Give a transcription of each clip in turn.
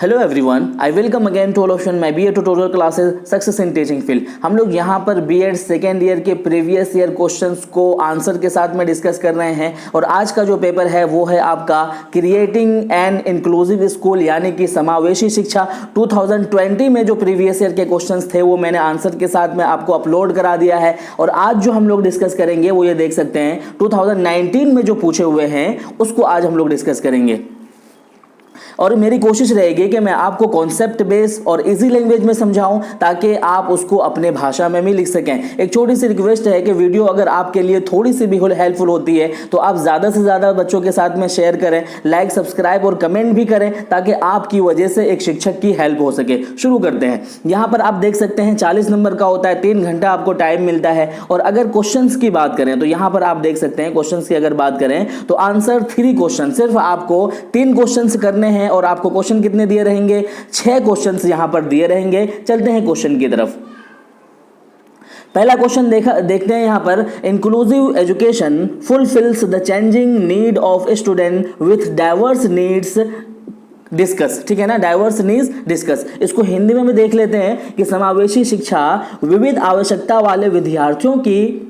Hello everyone, I welcome again to all option my BA tutorial classes success in teaching field. हम लोग यहाँ पर BEd second year के previous year questions को answer के साथ में डिस्कस कर रहे हैं। और आज का जो पेपर है वो है आपका क्रिएटिंग एन इंक्लूसिव स्कूल यानी कि समावेशी शिक्षा। 2020 में जो प्रीवियस ईयर के क्वेश्चंस थे वो मैंने आंसर के साथ में आपको अपलोड करा दिया है। और आज जो हम लोग डिस्कस करेंगे वो ये देख सकते हैं 2019 में जो पूछे हुए हैं उसको आज हम लोग डिस्कस करेंगे। और मेरी कोशिश रहेगी कि मैं आपको कॉन्सेप्ट बेस और इजी लैंग्वेज में समझाऊं ताकि आप उसको अपने भाषा में भी लिख सकें। एक छोटी सी रिक्वेस्ट है कि वीडियो अगर आपके लिए थोड़ी सी भी हेल्पफुल होती है तो आप ज़्यादा से ज़्यादा बच्चों के साथ में शेयर करें, लाइक सब्सक्राइब और कमेंट भी करें ताकि आपकी वजह से एक शिक्षक की हेल्प हो सके। शुरू करते हैं। यहाँ पर आप देख सकते हैं 40 नंबर का होता है, 3 घंटा आपको टाइम मिलता है। और अगर क्वेश्चंस की बात करें तो यहाँ पर आप देख सकते हैं क्वेश्चंस की अगर बात करें तो आंसर 3 क्वेश्चन, सिर्फ आपको 3 क्वेश्चंस करने हैं। और आपको क्वेश्चन कितने दिए रहेंगे? 6 क्वेश्चंस यहां पर दिए रहेंगे। चलते हैं क्वेश्चन की तरफ। पहला क्वेश्चन देखते हैं यहां पर, inclusive education fulfils the changing need of a student with diverse needs discuss. ठीक है ना, डाइवर्स नीड्स डिस्कस। इसको हिंदी में भी देख लेते हैं कि समावेशी शिक्षा विविध आवश्यकता वाले विद्यार्थियों की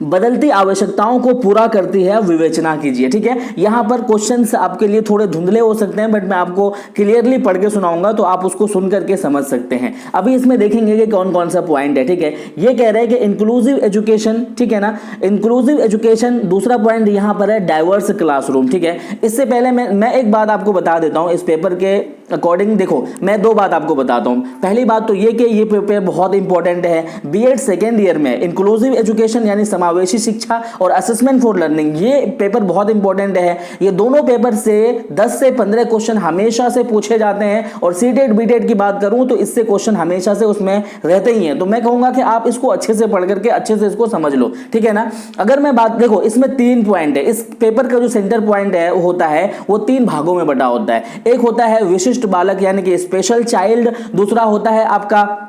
बदलती आवश्यकताओं को पूरा करती है, विवेचना कीजिए। ठीक है, यहां पर क्वेश्चंस आपके लिए थोड़े धुंधले हो सकते हैं बट मैं आपको क्लियरली पढ़ के सुनाऊंगा तो आप उसको सुन करके समझ सकते हैं। अभी इसमें देखेंगे कि कौन कौन सा पॉइंट है। ठीक है, ये कह रहे हैं कि इंक्लूसिव एजुकेशन, ठीक है ना, इंक्लूसिव एजुकेशन। दूसरा पॉइंट यहां पर है डाइवर्स क्लासरूम। ठीक है, इससे पहले मैं एक बात आपको बता देता हूं इस पेपर के अकॉर्डिंग। देखो, मैं 2 बात आपको बताता हूं। पहली बात तो ये कि ये पेपर बहुत इंपॉर्टेंट है। बीएड सेकेंड ईयर में इंक्लूसिव एजुकेशन यानी समावेशी शिक्षा और असेसमेंट फॉर लर्निंग, ये पेपर बहुत इंपॉर्टेंट है। ये दोनों पेपर से 10 से 15 क्वेश्चन हमेशा से पूछे जाते हैं। और सीटेट बीटेट की बात करूं तो इससे क्वेश्चन हमेशा से उसमें रहते ही हैं। तो मैं कहूंगा कि आप इसको अच्छे से पढ़ करके अच्छे से इसको समझ लो। ठीक है ना। अगर मैं बात, देखो इसमें 3 पॉइंट है। इस पेपर का जो सेंटर पॉइंट है वो होता है, वो 3 भागों में बटा होता है। एक होता है विशिष्ट बालक यानी कि स्पेशल चाइल्ड, दूसरा होता है आपका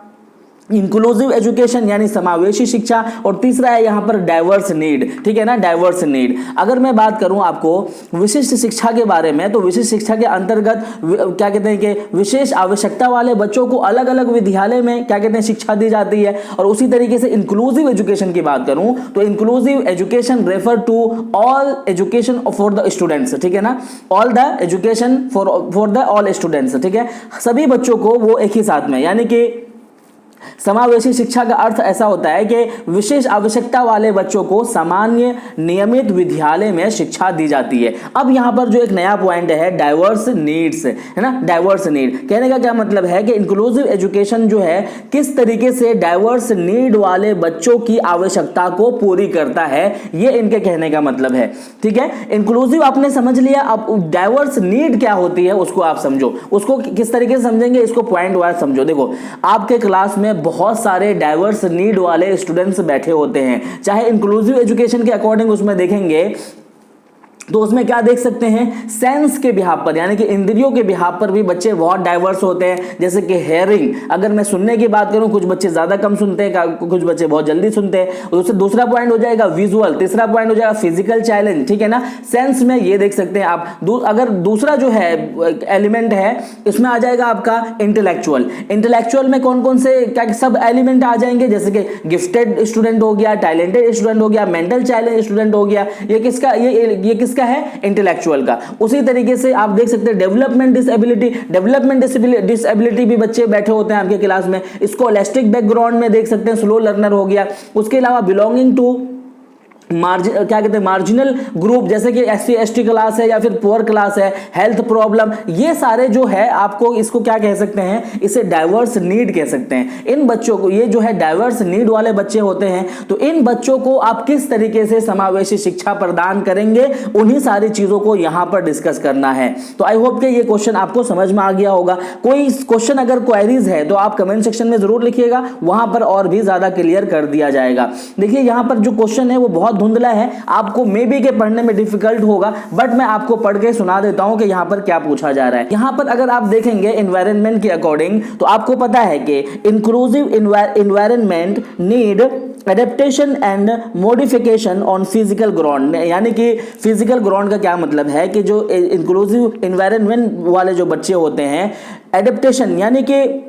इंक्लूसिव एजुकेशन यानी समावेशी शिक्षा, और तीसरा है यहां पर डाइवर्स नीड। ठीक है ना, डाइवर्स नीड। अगर मैं बात करूं आपको विशिष्ट शिक्षा के बारे में तो विशिष्ट शिक्षा के अंतर्गत क्या कहते हैं कि विशेष आवश्यकता वाले बच्चों को अलग अलग विद्यालय में क्या कहते हैं शिक्षा दी जाती है। और उसी तरीके से इंक्लूसिव एजुकेशन की बात करूं तो inclusive education refer to all education for the students. ठीक है ना, all the education for the all students. ठीक है, सभी बच्चों को वो एक ही साथ में, यानी कि समावेशी शिक्षा का अर्थ ऐसा होता है कि विशेष आवश्यकता वाले बच्चों को सामान्य नियमित विद्यालय में शिक्षा दी जाती है। अब यहां पर जो एक नया पॉइंट है डाइवर्स नीड्स, है ना, डाइवर्स नीड। कहने का क्या मतलब है कि इंक्लूसिव एजुकेशन जो है किस तरीके से डाइवर्स नीड वाले बच्चों की आवश्यकता को पूरी करता है, ये इनके कहने का मतलब है। ठीक है, इंक्लूसिव आपने समझ लिया। अब डाइवर्स नीड क्या होती है उसको आप समझो। उसको किस तरीके से समझेंगे इसको पॉइंट वाइज समझो। देखो, आपके क्लास में बहुत सारे डाइवर्स नीड वाले स्टूडेंट्स बैठे होते हैं, चाहे इंक्लूसिव एजुकेशन के अकॉर्डिंग उसमें देखेंगे तो उसमें क्या देख सकते हैं, सेंस के बिहाफ पर यानी कि इंद्रियों के बिहाफ पर भी बच्चे बहुत डाइवर्स होते हैं। जैसे कि हेयरिंग, अगर मैं सुनने की बात करूं कुछ बच्चे ज्यादा कम सुनते हैं, कुछ बच्चे बहुत जल्दी सुनते हैं। उससे दूसरा पॉइंट हो जाएगा विजुअल, तीसरा पॉइंट हो जाएगा फिजिकल चैलेंज। ठीक है ना, सेंस में ये देख सकते हैं आप। अगर दूसरा जो है एलिमेंट है इसमें आ जाएगा आपका इंटेलेक्चुअल। इंटेलेक्चुअल में कौन कौन से क्या सब एलिमेंट आ जाएंगे, जैसे कि गिफ्टेड स्टूडेंट हो गया, टैलेंटेड स्टूडेंट हो गया, मेंटल चैलेंज स्टूडेंट हो गया। ये किसका है, इंटेलेक्चुअल का। उसी तरीके से आप देख सकते हैं डेवलपमेंट डिसेबिलिटी भी बच्चे बैठे होते हैं आपके क्लास में। स्कॉलास्टिक बैकग्राउंड में देख सकते हैं स्लो लर्नर हो गया। उसके अलावा बिलोंगिंग टू क्या कहते हैं मार्जिनल ग्रुप, जैसे कि एससी एसटी क्लास है या फिर पुअर क्लास है, हेल्थ प्रॉब्लम, ये सारे जो है आपको इसको क्या कह सकते हैं, इसे डाइवर्स नीड कह सकते हैं। इन बच्चों को, ये जो है डाइवर्स नीड वाले बच्चे होते हैं, तो इन बच्चों को आप किस तरीके से समावेशी शिक्षा प्रदान करेंगे, उन्हीं सारी चीजों को यहां पर डिस्कस करना है। तो आई होप कि ये क्वेश्चन आपको समझ में आ गया होगा। कोई क्वेश्चन अगर क्वेरीज है तो आप कमेंट सेक्शन में जरूर लिखिएगा, वहां पर और भी ज्यादा क्लियर कर दिया जाएगा। देखिए यहां पर जो क्वेश्चन है वो बहुत धुंधला है, आपको मे बी के पढ़ने में डिफिकल्ट होगा, बट मैं आपको पढ़ के सुना देता हूं कि यहां पर क्या पूछा जा रहा है। यहां पर अगर आप देखेंगे एनवायरनमेंट के अकॉर्डिंग तो आपको पता है कि inclusive environment need adaptation and modification on physical ground, यानी कि फिजिकल ग्राउंड का क्या मतलब है कि जो इंक्लूसिव एनवायरनमेंट वाले जो बच्चे होते हैं, एडेप्टेशन यानी कि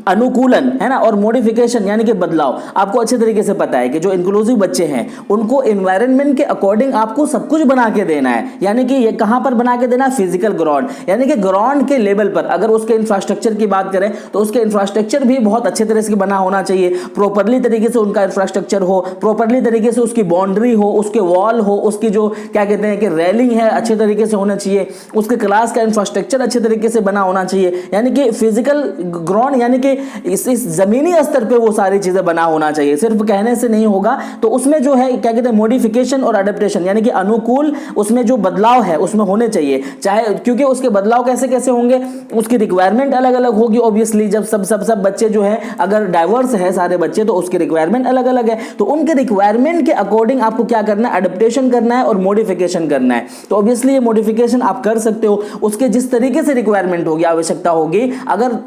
अनुकूलन है ना, और मॉडिफिकेशन यानी कि बदलाव। आपको अच्छे तरीके से पता है कि जो इंक्लूसिव बच्चे हैं उनको एनवायरनमेंट के अकॉर्डिंग आपको सब कुछ बना के देना है, यानी कि ये कहां पर बना के देना है, फिजिकल ग्राउंड, यानी कि ग्राउंड के लेवल पर। अगर उसके इंफ्रास्ट्रक्चर की बात करें तो उसके इंफ्रास्ट्रक्चर भी बहुत अच्छे तरह से बना होना चाहिए, प्रॉपरली तरीके से उनका इंफ्रास्ट्रक्चर हो, प्रॉपरली तरीके से उसकी बाउंड्री हो, उसके वॉल हो, उसकी जो क्या कहते हैं कि रेलिंग है अच्छे तरीके से होना चाहिए, उसके क्लास का इंफ्रास्ट्रक्चर अच्छे तरीके से बना होना चाहिए, यानी कि फिजिकल ग्राउंड यानी कि इस जमीनी स्तर पे वो सारी चीजें बना होना चाहिए, सिर्फ कहने से नहीं होगा। तो उसमें जो है क्या कहते हैं मॉडिफिकेशन और अडेप्टेशन यानी कि अनुकूल, उसमें जो बदलाव है उसमें होने चाहिए, चाहे क्योंकि उसके बदलाव कैसे कैसे होंगे, उसकी रिक्वायरमेंट अलग अलग होगी ऑब्वियसली। जब सब बच्चे जो है अगर डाइवर्स है सारे बच्चे तो उसकी रिक्वायरमेंट अलग अलग है, तो उनके रिक्वायरमेंट के अकॉर्डिंग आपको क्या करना है, अडेप्टेशन करना है और मॉडिफिकेशन करना है। तो ऑब्वियसली ये मॉडिफिकेशन आप कर सकते हो, उसके जिस तरीके से रिक्वायरमेंट होगी, आवश्यकता होगी। अगर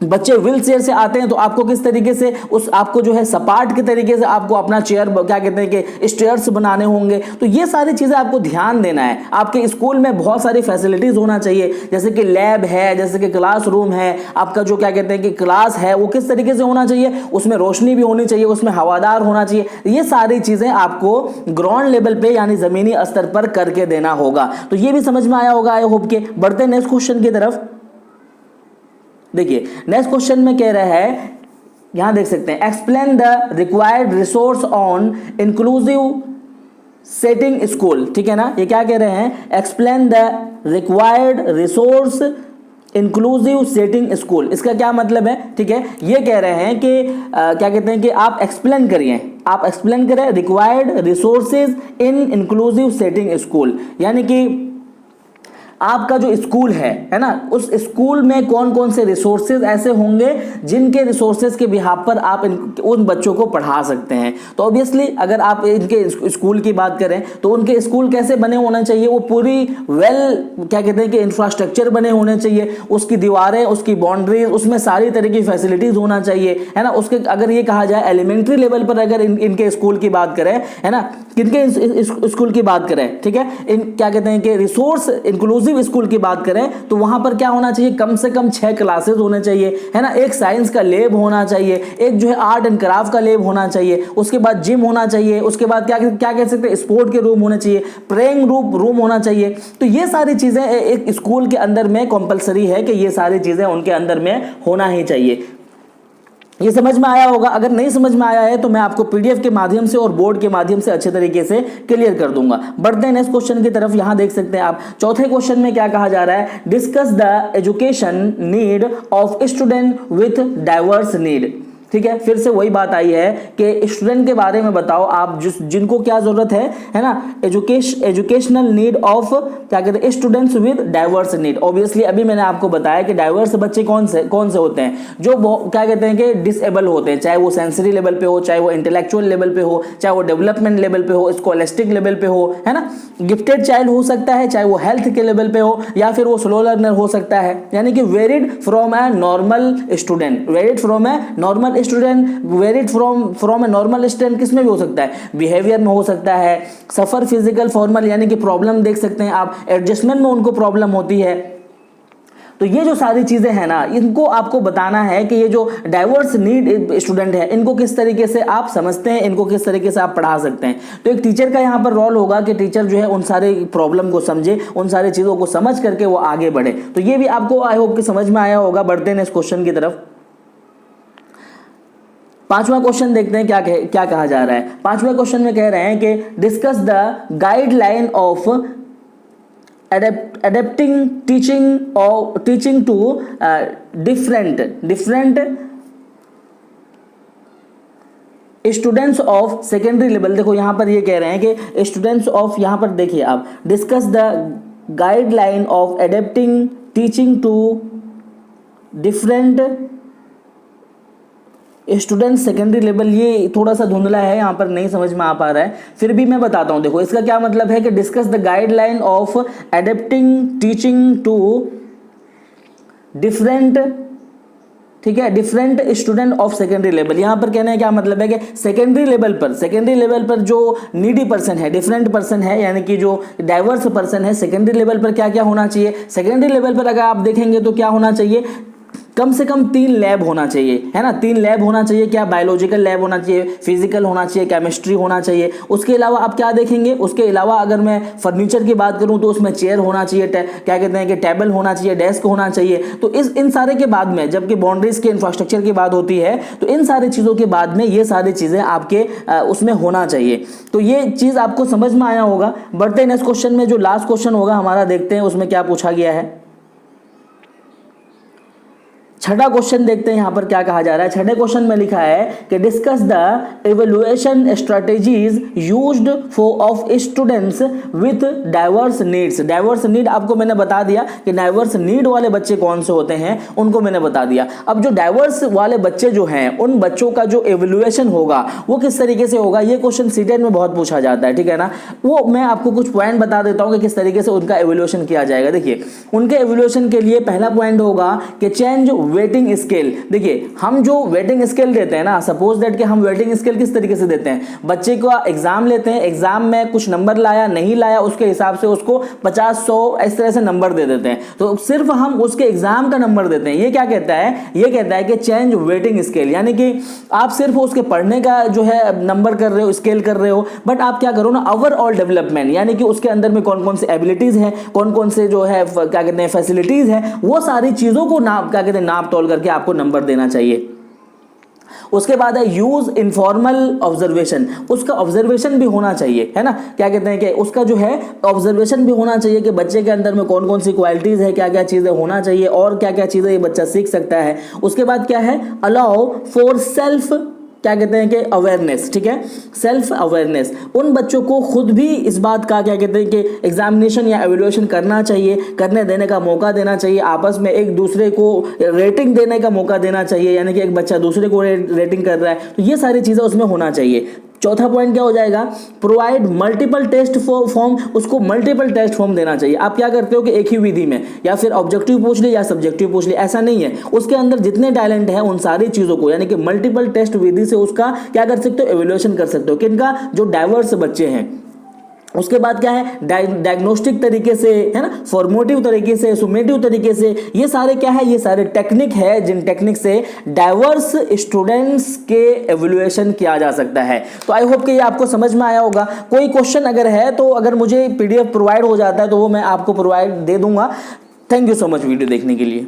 बच्चे व्हील चेयर से आते हैं तो आपको किस तरीके से उस आपको जो है सपाट के तरीके से आपको अपना चेयर क्या कहते हैं कि स्टेयर्स बनाने होंगे। तो ये सारी चीजें आपको ध्यान देना है। आपके स्कूल में बहुत सारी फैसिलिटीज होना चाहिए, जैसे कि लैब है, जैसे कि क्लासरूम है, आपका जो क्या कहते हैं कि क्लास है वो किस तरीके से होना चाहिए, उसमें रोशनी भी होनी चाहिए, उसमें हवादार होना चाहिए। ये सारी चीजें आपको ग्राउंड लेवल पे यानी जमीनी स्तर पर करके देना होगा। तो ये भी समझ में आया होगा आई होप के। बढ़ते हैं नेक्स्ट क्वेश्चन की तरफ। देखिए नेक्स्ट क्वेश्चन में कह रहा है, यहां देख सकते हैं, explain the required resource on inclusive setting school. ठीक है ना, ये क्या कह रहे हैं, explain the required resource inclusive setting school. इसका क्या मतलब है, ठीक है, ये कह रहे हैं कि क्या कहते हैं कि आप एक्सप्लेन करिए, आप एक्सप्लेन करें required resources in inclusive setting school, यानी कि आपका जो स्कूल है ना, उस स्कूल में कौन कौन से रिसोर्सेज ऐसे होंगे जिनके रिसोर्सेज के बिहाफ पर आप उन बच्चों को पढ़ा सकते हैं। तो ऑब्वियसली अगर आप इनके स्कूल की बात करें तो उनके स्कूल कैसे बने होने चाहिए, वो पूरी क्या कहते हैं कि इंफ्रास्ट्रक्चर बने होने चाहिए, उसकी दीवारें, उसकी बाउंड्रीज, उसमें सारी तरह की फैसिलिटीज होना चाहिए, है ना। उसके अगर ये कहा जाए एलिमेंट्री लेवल पर अगर इनके स्कूल की बात करें, है ना, किनके स्कूल की बात करें, ठीक है, इन क्या कहते हैं कि रिसोर्स इंक्लूसिव स्कूल की बात करें तो वहां पर क्या होना चाहिए, कम से कम 6 क्लासेस होने चाहिए, है ना, एक साइंस का लैब होना चाहिए, एक जो है आर्ट एंड क्राफ्ट का लैब होना चाहिए, उसके बाद जिम होना चाहिए, उसके बाद क्या क्या कह सकते हैं, स्पोर्ट के रूम होने चाहिए, प्रेइंग रूम होना चाहिए। तो ये सारी चीजें एक स्कूल के अंदर में कंपलसरी है कि ये सारी चीजें उनके अंदर में होना ही चाहिए। ये समझ में आया होगा। अगर नहीं समझ में आया है तो मैं आपको पीडीएफ के माध्यम से और बोर्ड के माध्यम से अच्छे तरीके से क्लियर कर दूंगा। बढ़ते हैं नेक्स्ट क्वेश्चन की तरफ। यहां देख सकते हैं आप चौथे क्वेश्चन में क्या कहा जा रहा है, discuss the education need of student with diverse need. ठीक है, फिर से वही बात आई है कि स्टूडेंट के बारे में बताओ आप जिनको क्या जरूरत है ना, एजुकेशनल नीड ऑफ क्या कहते हैं students with diverse need. Obviously अभी मैंने आपको बताया कि डाइवर्स बच्चे कौन से होते हैं, जो क्या कहते हैं कि डिसेबल होते हैं, चाहे वो सेंसरी लेवल पे हो, चाहे वो इंटेलेक्चुअल लेवल पे हो, चाहे वो डेवलपमेंट लेवल पे हो, स्कॉलस्टिक लेवल पे हो, है ना, गिफ्टेड चाइल्ड हो सकता है, चाहे वो हेल्थ के लेवल पे हो, या फिर वो स्लो लर्नर हो सकता है, यानी कि varied from a normal student, varied from a normal student, varied from a normal student किसमें भी हो सकता है, बिहेवियर में हो सकता है, सफर फिजिकल फॉर्मल यानी कि प्रॉब्लम देख सकते हैं आप, एडजस्टमेंट में उनको प्रॉब्लम होती है। तो ये जो सारी चीजें हैं ना, इनको आपको बताना है कि ये जो डाइवर्स नीड स्टूडेंट है इनको किस तरीके से आप समझते हैं, इनको किस तरीके से आप पढ़ा सकते हैं। तो एक टीचर का यहाँ पर रोल होगा कि टीचर जो है उन सारे प्रॉब्लम को समझे, उन सारी चीजों को समझ करके वो आगे बढ़े। तो ये भी आपको आई होप कि समझ में आया होगा। बढ़ते हैं इस क्वेश्चन की तरफ। पांचवा क्वेश्चन देखते हैं क्या कहा जा रहा है। पांचवा क्वेश्चन में कह रहे हैं कि discuss the guideline of adapting teaching to different students of secondary level. देखो यहां पर ये कह रहे हैं कि स्टूडेंट्स ऑफ, यहां पर देखिए आप, discuss the guideline of adapting teaching to different student secondary level. ये थोड़ा सा धुंधला है, यहाँ पर नहीं समझ में आ पा रहा है, फिर भी मैं बताता हूँ। देखो इसका क्या मतलब है कि discuss the guideline of adapting teaching to different, ठीक है, different student of secondary level. यहां पर कहने का क्या मतलब है कि सेकेंडरी लेवल पर जो नीडी पर्सन है, डिफरेंट पर्सन है, यानी कि जो डाइवर्स पर्सन है, सेकेंडरी लेवल पर क्या क्या होना चाहिए? सेकेंडरी लेवल पर अगर आप देखेंगे तो क्या होना चाहिए? कम से कम 3 लैब होना चाहिए, है ना, 3 लैब होना चाहिए। क्या? बायोलॉजिकल लैब होना चाहिए, फिजिकल होना चाहिए, केमिस्ट्री होना चाहिए। उसके अलावा आप क्या देखेंगे? उसके अलावा अगर मैं फर्नीचर की बात करूं तो उसमें चेयर होना चाहिए, क्या कहते हैं कि टेबल होना चाहिए, डेस्क होना चाहिए। तो इन सारे के बाद में जबकि बाउंड्रीज के इंफ्रास्ट्रक्चर की बात होती है तो इन सारी चीज़ों के बाद में ये सारी चीज़ें आपके उसमें होना चाहिए। तो ये चीज़ आपको समझ में आया होगा। बढ़ते हैं नेक्स्ट क्वेश्चन में, जो लास्ट क्वेश्चन होगा हमारा, देखते हैं उसमें क्या पूछा गया है। छठा क्वेश्चन देखते हैं यहां पर क्या कहा जा रहा है। छठे क्वेश्चन में लिखा है कि discuss the evaluation strategies used for of students with diverse needs. Diverse need आपको मैंने बता दिया कि डाइवर्स नीड वाले बच्चे कौन से होते हैं, उनको मैंने बता दिया। अब जो डाइवर्स वाले बच्चे जो हैं, उन बच्चों का जो इवैल्यूएशन होगा वो किस तरीके से होगा, ये क्वेश्चन सीटेट में बहुत पूछा जाता है, ठीक है ना। वो मैं आपको कुछ पॉइंट बता देता हूं कि किस तरीके से उनका इवैल्यूएशन किया जाएगा। देखिए, उनके इवैल्यूएशन के लिए पहला पॉइंट होगा कि चेंज वेटिंग स्केल। देखिए, हम जो वेटिंग स्केल देते हैं ना, सपोज दैट कि हम वेटिंग स्केल किस तरीके से देते हैं, बच्चे का एग्जाम लेते हैं, एग्जाम में कुछ नंबर लाया नहीं लाया उसके हिसाब से उसको 50, 100 इस तरह से नंबर दे देते हैं। तो सिर्फ हम उसके एग्जाम का नंबर देते हैं। ये क्या कहता है? ये कहता है कि चेंज वेटिंग स्केल, यानी कि आप सिर्फ उसके पढ़ने का जो है नंबर कर रहे हो, स्केल कर रहे हो, बट आप क्या करो ना, ओवरऑल डेवलपमेंट, यानी कि उसके अंदर में कौन कौन से एबिलिटीज हैं, कौन कौन से जो है क्या कहते हैं फैसिलिटीज हैं, वो सारी चीजों को नाप क्या कहते हैं नाप तोल करके आपको नंबर देना चाहिए। उसके बाद है यूज इनफॉर्मल ऑब्जर्वेशन। उसका ऑब्जर्वेशन भी होना चाहिए, है ना, क्या कहते हैं कि उसका जो है ऑब्जर्वेशन भी होना चाहिए कि बच्चे के अंदर में कौन कौन सी क्वालिटीज है, क्या क्या चीजें होना चाहिए और क्या क्या चीजें ये बच्चा सीख सकता है। उसके बाद क्या है? अलाउ फॉर सेल्फ क्या कहते हैं कि अवेयरनेस, ठीक है, सेल्फ अवेयरनेस। उन बच्चों को खुद भी इस बात का क्या कहते हैं कि एग्जामिनेशन या एवेल्युएशन करना चाहिए, करने देने का मौका देना चाहिए, आपस में एक दूसरे को रेटिंग देने का मौका देना चाहिए, यानी कि एक बच्चा दूसरे को रेटिंग कर रहा है, तो ये सारी चीज़ें उसमें होना चाहिए। चौथा पॉइंट क्या हो जाएगा? Provide multiple test form. उसको मल्टीपल टेस्ट फॉर्म देना चाहिए। आप क्या करते हो कि एक ही विधि में या फिर ऑब्जेक्टिव पूछ ली या सब्जेक्टिव पूछ ली, ऐसा नहीं है। उसके अंदर जितने टैलेंट है उन सारी चीजों को, यानी कि मल्टीपल टेस्ट विधि से उसका क्या कर सकते हो? एवेल्युएशन कर सकते हो। किनका? जो डाइवर्स बच्चे हैं। उसके बाद क्या है? डायग्नोस्टिक तरीके से, है ना, फॉर्मेटिव तरीके से, सुमेटिव तरीके से, ये सारे क्या है? ये सारे टेक्निक है जिन टेक्निक से डाइवर्स स्टूडेंट्स के एवेल्युएशन किया जा सकता है। तो आई होप कि ये आपको समझ में आया होगा। कोई क्वेश्चन अगर है तो अगर मुझे पीडीएफ प्रोवाइड हो जाता है तो वो मैं आपको प्रोवाइड दे दूंगा। Thank you so much video देखने के लिए।